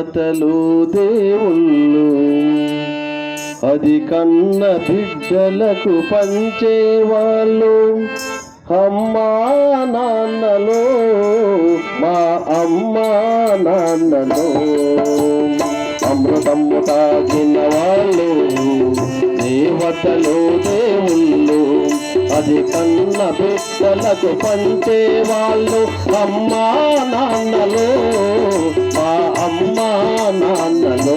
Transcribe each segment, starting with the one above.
దేవతలు దేవుళ్ళు అది కన్న బిడ్డలకు పంచేవాళ్ళు అమ్మా నాన్నలో మా అమ్మా నాన్నలో అమృతము తాగిన వాళ్ళు దేవతలు దేవుళ్ళు అది కన్న బిడ్డలకు పంచే వాళ్ళు అమ్మా నాన్నలో మా అమ్మా నాన్నలో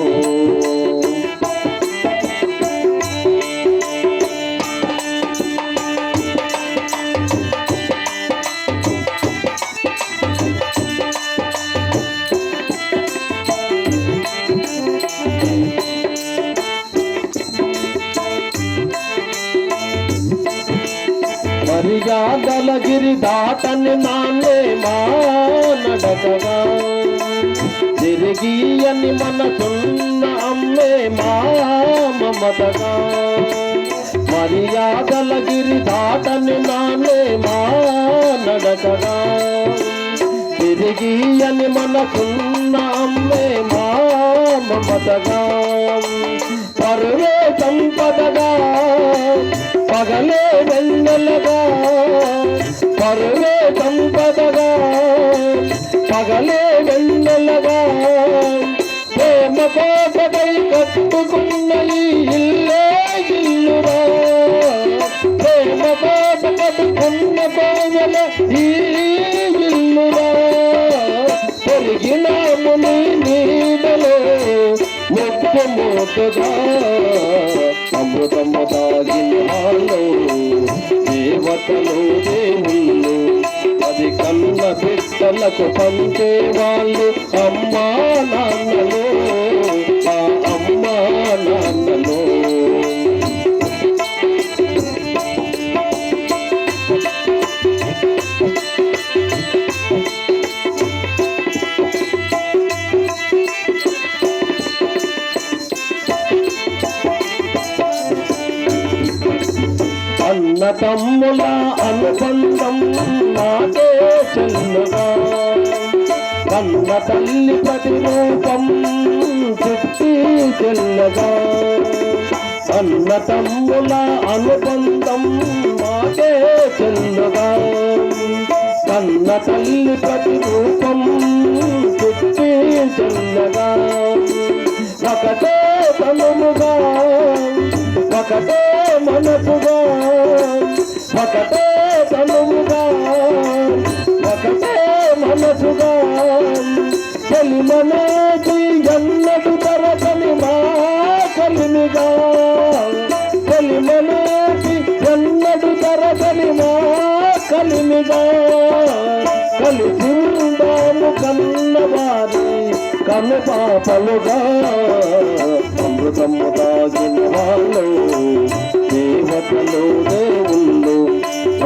మర్యాదలగిరి దాటని నాన్నే మా నడకగా తిరిగి అని మనసున్న అమ్మే మా మమతగా మర్యాదలగిరి దాటని నాన్నే మా నడకగా తిరిగి అని మనసున్న అమ్మే మా మమతగా పరువే సంపదగా పగలే వెన్నెలగా పరువే సంపదగా పగలే వెన్నెలగా ప్రేమ కోటకై కట్టుకున్న ఈ ఇల్లే ఇల్లురా ప్రేమ కోట కట్టుకున్న కోవెల ఈ ఇల్లురా పెరిగినాము నీ నీడలో ముక్కు మూటగా అమృతము తాగిన వాళ్ళు దేవతలు దేవుళ్ళు అది కన్న బిడ్డలకు పంచే వాళ్ళు అమ్మా నాన్నలో ఆ అమ్మా నాన్నలో అన్న తమ్ముల అనుబంధం నాకే చెల్లుగా కన్న తల్లి ప్రతిరూపం చుట్టి చెల్లగా అన్న తమ్ముల అనుబంధం నాకే చెల్లుగా కన్న తల్లి ప్రతిరూపం చుట్టి చెల్లగా ఒకటే తనుముగా ఒకటే మనసుగా ఒకటే తనువుగా ఒకటే మనసుగా చెలిమనేది ఎన్నడు తరగని మా కలిమిగా చెలిమనేది ఎన్నడు తరగని మా కలిమిగా కలిసి ఉందాము కన్నవారి కను పాపలుగా అమృతము తాగిన వాళ్ళు దేవతలు దేవుళ్ళు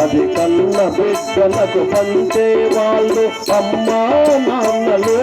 అది కన్న బిడ్డలకు పంచే వాళ్ళు అమ్మా నాన్నలు